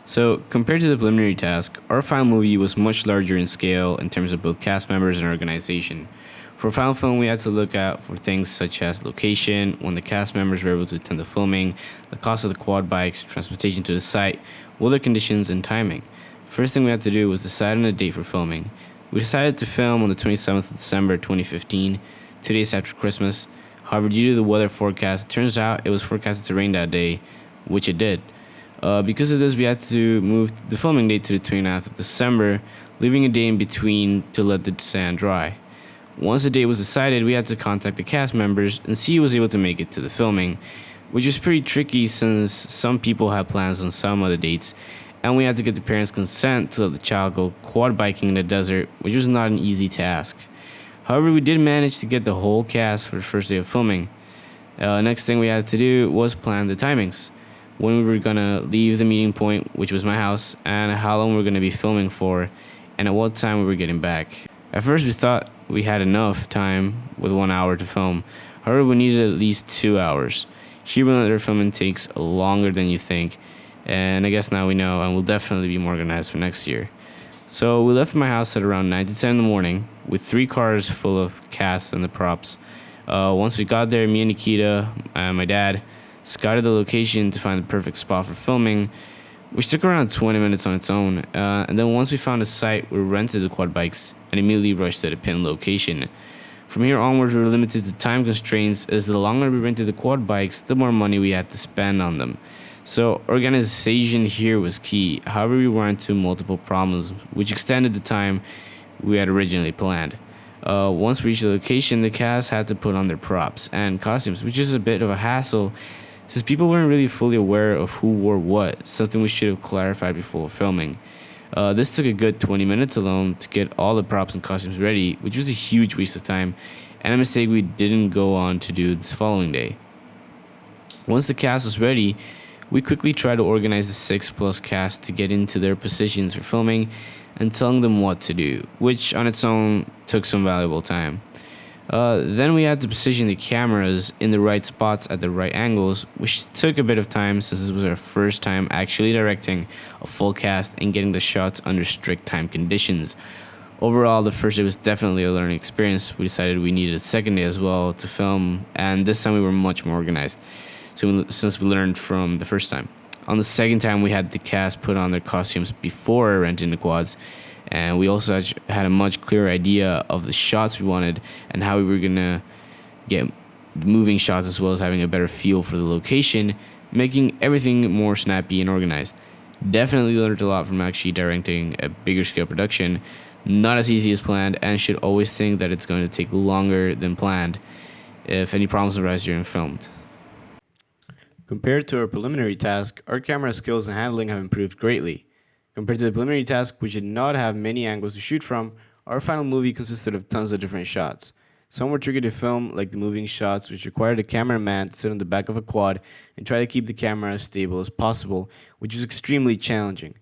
So, compared to the preliminary task, our final movie was much larger in scale in terms of both cast members and organization. For final film, we had to look out for things such as location, when the cast members were able to attend the filming, the cost of the quad bikes, transportation to the site, weather conditions, and timing. First thing we had to do was decide on a date for filming. We decided to film on the 27th of December 2015, 2 days after Christmas. However, due to the weather forecast, it turns out it was forecasted to rain that day, which it did. Because of this, we had to move the filming date to the 29th of December, leaving a day in between to let the sand dry. Once the date was decided, we had to contact the cast members and see who was able to make it to the filming, which was pretty tricky since some people had plans on some other dates, and we had to get the parents' consent to let the child go quad biking in the desert, which was not an easy task. However, we did manage to get the whole cast for the first day of filming. Next thing we had to do was plan the timings, when we were gonna leave the meeting point, which was my house, and how long we were gonna be filming for, and at what time we were getting back. At first, we thought we had enough time with 1 hour to film. However, we needed at least 2 hours. Here, we know that our filming takes longer than you think, and I guess now we know, and we'll definitely be more organized for next year. So we left my house at around 9 to 10 in the morning with 3 cars full of cast and the props. Once we got there, me and Nikita and my dad scouted the location to find the perfect spot for filming, which took around 20 minutes on its own. And then once we found a site, we rented the quad bikes and immediately rushed to the pin location. From here onwards, we were limited to time constraints, as the longer we rented the quad bikes, the more money we had to spend on them. So organization here was key. However, we ran into multiple problems, which extended the time we had originally planned. Once we reached the location, the cast had to put on their props and costumes, which is a bit of a hassle since people weren't really fully aware of who wore what, something we should have clarified before filming. This took a good 20 minutes alone to get all the props and costumes ready, which was a huge waste of time and a mistake we didn't go on to do this following day. Once the cast was ready, we quickly tried to organize the 6+ cast to get into their positions for filming and telling them what to do, which on its own took some valuable time. Then we had to position the cameras in the right spots at the right angles, which took a bit of time since this was our first time actually directing a full cast and getting the shots under strict time conditions. Overall, the first day was definitely a learning experience. We decided we needed a second day as well to film, and this time we were much more organized, since we learned from the first time. On the second time, we had the cast put on their costumes before renting the quads, and we also had a much clearer idea of the shots we wanted and how we were gonna get moving shots, as well as having a better feel for the location, making everything more snappy and organized. Definitely learned a lot from actually directing a bigger scale production. Not as easy as planned, and should always think that it's going to take longer than planned if any problems arise during filmed. Compared to our preliminary task, our camera skills and handling have improved greatly. Compared to the preliminary task, which did not have many angles to shoot from, our final movie consisted of tons of different shots. Some were tricky to film, like the moving shots, which required a cameraman to sit on the back of a quad and try to keep the camera as stable as possible, which was extremely challenging.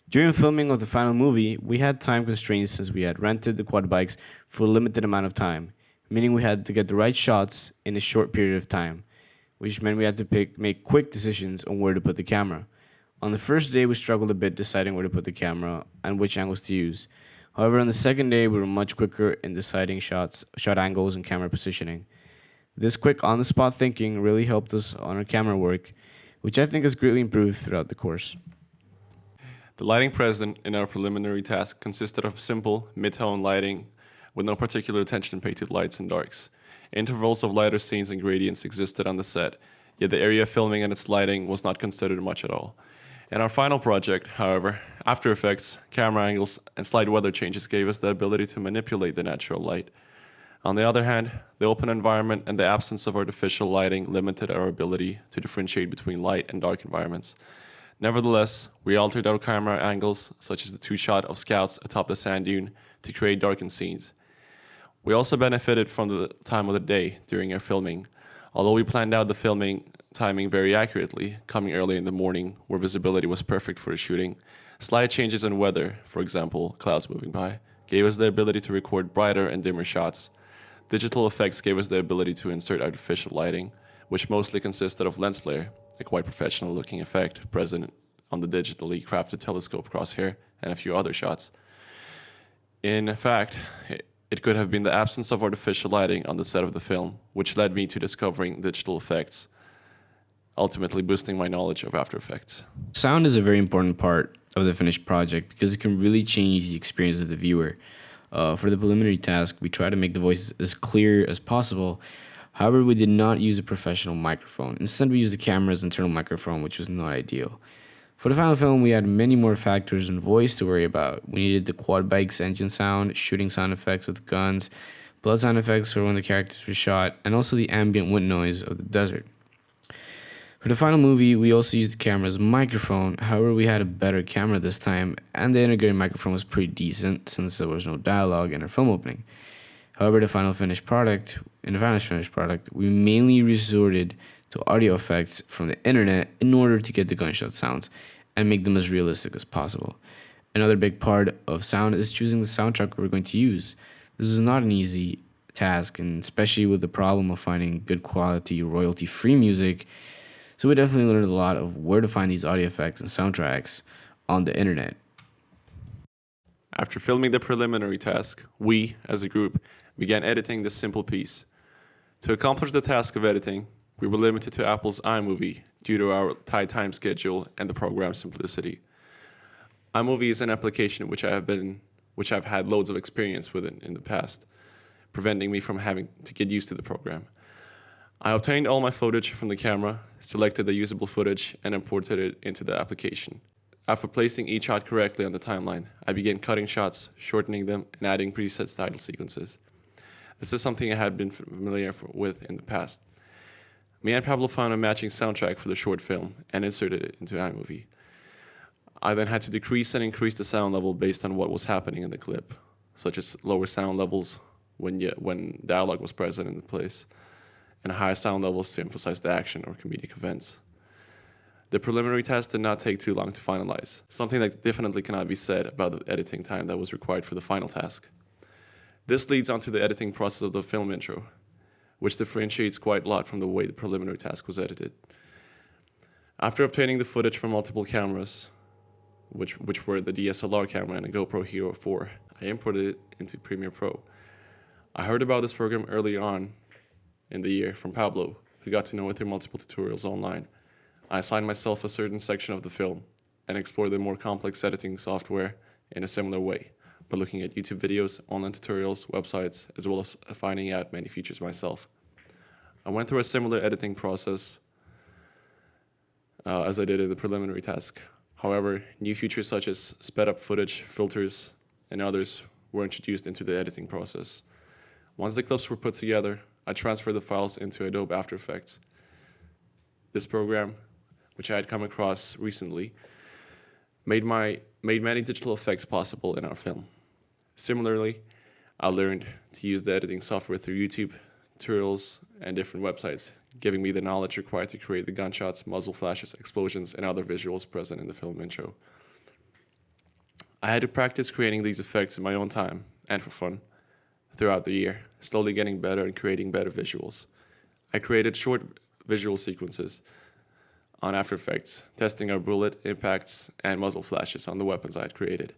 During filming of the final movie, we had time constraints since we had rented the quad bikes for a limited amount of time, meaning we had to get the right shots in a short period of time, which meant we had to make quick decisions on where to put the camera. On the first day, we struggled a bit deciding where to put the camera and which angles to use. However, on the second day, we were much quicker in deciding shot angles, and camera positioning. This quick on-the-spot thinking really helped us on our camera work, which I think has greatly improved throughout the course. The lighting present in our preliminary task consisted of simple, mid-tone lighting with no particular attention paid to lights and darks. Intervals of lighter scenes and gradients existed on the set, yet the area filming and its lighting was not considered much at all. In our final project, however, After Effects, camera angles, and slight weather changes gave us the ability to manipulate the natural light. On the other hand, the open environment and the absence of artificial lighting limited our ability to differentiate between light and dark environments. Nevertheless, we altered our camera angles, such as the two-shot of scouts atop the sand dune, to create darkened scenes. We also benefited from the time of the day during our filming. Although we planned out the filming timing very accurately, coming early in the morning where visibility was perfect for the shooting, slight changes in weather, for example, clouds moving by, gave us the ability to record brighter and dimmer shots. Digital effects gave us the ability to insert artificial lighting, which mostly consisted of lens flare, a quite professional looking effect present on the digitally crafted telescope crosshair and a few other shots. In fact, it could have been the absence of artificial lighting on the set of the film, which led me to discovering digital effects, ultimately boosting my knowledge of After Effects. Sound is a very important part of the finished project because it can really change the experience of the viewer. For the preliminary task, we try to make the voices as clear as possible. However, we did not use a professional microphone. Instead, we used the camera's internal microphone, which was not ideal. For the final film, we had many more factors than voice to worry about. We needed the quad bike's engine sound, shooting sound effects with guns, blood sound effects for when the characters were shot, and also the ambient wind noise of the desert. For the final movie, we also used the camera's microphone. However, we had a better camera this time, and the integrated microphone was pretty decent since there was no dialogue in our film opening. However, in the final finished product, we mainly resorted to audio effects from the internet in order to get the gunshot sounds and make them as realistic as possible. Another big part of sound is choosing the soundtrack we're going to use. This is not an easy task, and especially with the problem of finding good quality, royalty-free music. So we definitely learned a lot of where to find these audio effects and soundtracks on the internet. After filming the preliminary task, we, as a group, began editing this simple piece. To accomplish the task of editing, we were limited to Apple's iMovie due to our tight time schedule and the program's simplicity. iMovie is an application which I've had loads of experience with in the past, preventing me from having to get used to the program. I obtained all my footage from the camera, selected the usable footage, and imported it into the application. After placing each shot correctly on the timeline, I began cutting shots, shortening them, and adding preset title sequences. This is something I had been familiar with in the past. Me and Pablo found a matching soundtrack for the short film and inserted it into iMovie. I then had to decrease and increase the sound level based on what was happening in the clip, such as lower sound levels when dialogue was present in the place, and higher sound levels to emphasize the action or comedic events. The preliminary task did not take too long to finalize, something that definitely cannot be said about the editing time that was required for the final task. This leads on to the editing process of the film intro, which differentiates quite a lot from the way the preliminary task was edited. After obtaining the footage from multiple cameras, which were the DSLR camera and a GoPro Hero 4, I imported it into Premiere Pro. I heard about this program early on in the year from Pablo, who got to know it through multiple tutorials online. I assigned myself a certain section of the film and explored the more complex editing software in a similar way, by looking at YouTube videos, online tutorials, websites, as well as finding out many features myself. I went through a similar editing process as I did in the preliminary task. However, new features such as sped up footage, filters, and others were introduced into the editing process. Once the clips were put together, I transferred the files into Adobe After Effects. This program, which I had come across recently, made many digital effects possible in our film. Similarly, I learned to use the editing software through YouTube tutorials and different websites, giving me the knowledge required to create the gunshots, muzzle flashes, explosions, and other visuals present in the film intro. I had to practice creating these effects in my own time and for fun throughout the year, slowly getting better and creating better visuals. I created short visual sequences on After Effects, testing our bullet impacts and muzzle flashes on the weapons I had created.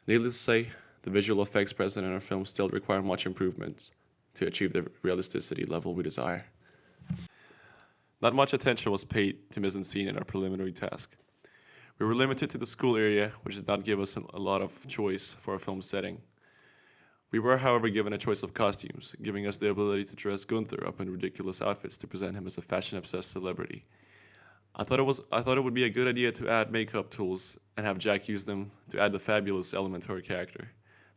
Needless to say, the visual effects present in our film still require much improvement to achieve the realisticity level we desire. Not much attention was paid to mise-en-scene in our preliminary task. We were limited to the school area, which did not give us a lot of choice for a film setting. We were, however, given a choice of costumes, giving us the ability to dress Gunther up in ridiculous outfits to present him as a fashion-obsessed celebrity. I thought it would be a good idea to add makeup tools and have Jack use them to add the fabulous element to our character.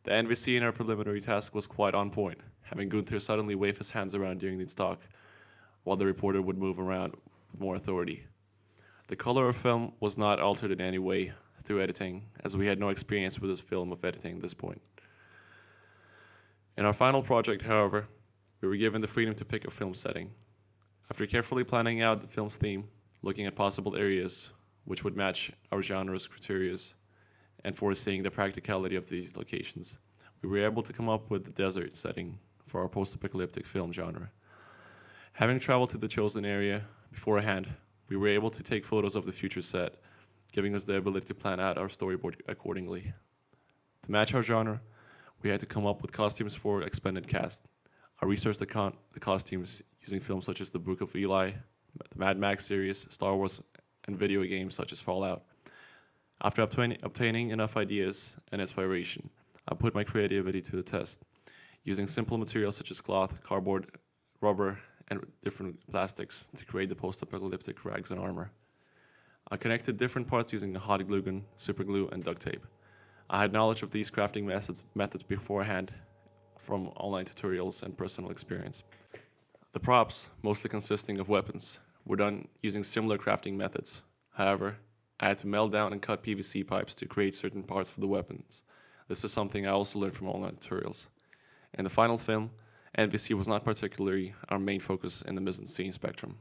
The NVC in our preliminary task was quite on point, having Gunther suddenly wave his hands around during the talk, while the reporter would move around with more authority. The color of film was not altered in any way through editing, as we had no experience with this film of editing at this point. In our final project, however, we were given the freedom to pick a film setting. After carefully planning out the film's theme, looking at possible areas which would match our genre's criteria, and foreseeing the practicality of these locations, we were able to come up with the desert setting for our post-apocalyptic film genre. Having traveled to the chosen area beforehand, we were able to take photos of the future set, giving us the ability to plan out our storyboard accordingly. To match our genre, we had to come up with costumes for expanded cast. I researched the costumes using films such as The Book of Eli, the Mad Max series, Star Wars, and video games such as Fallout. After obtaining enough ideas and inspiration, I put my creativity to the test, using simple materials such as cloth, cardboard, rubber, and different plastics to create the post-apocalyptic rags and armor. I connected different parts using hot glue gun, super glue, and duct tape. I had knowledge of these crafting methods beforehand from online tutorials and personal experience. The props, mostly consisting of weapons, were done using similar crafting methods. However, I had to melt down and cut PVC pipes to create certain parts for the weapons. This is something I also learned from online tutorials. In the final film, NVC was not particularly our main focus in the mise-en-scene spectrum.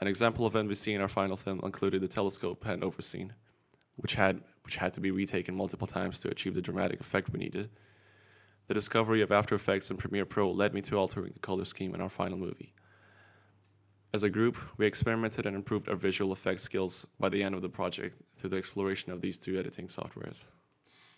An example of NVC in our final film included the telescope pan over scene, which had to be retaken multiple times to achieve the dramatic effect we needed. The discovery of After Effects and Premiere Pro led me to altering the color scheme in our final movie. As a group, we experimented and improved our visual effects skills by the end of the project through the exploration of these two editing softwares.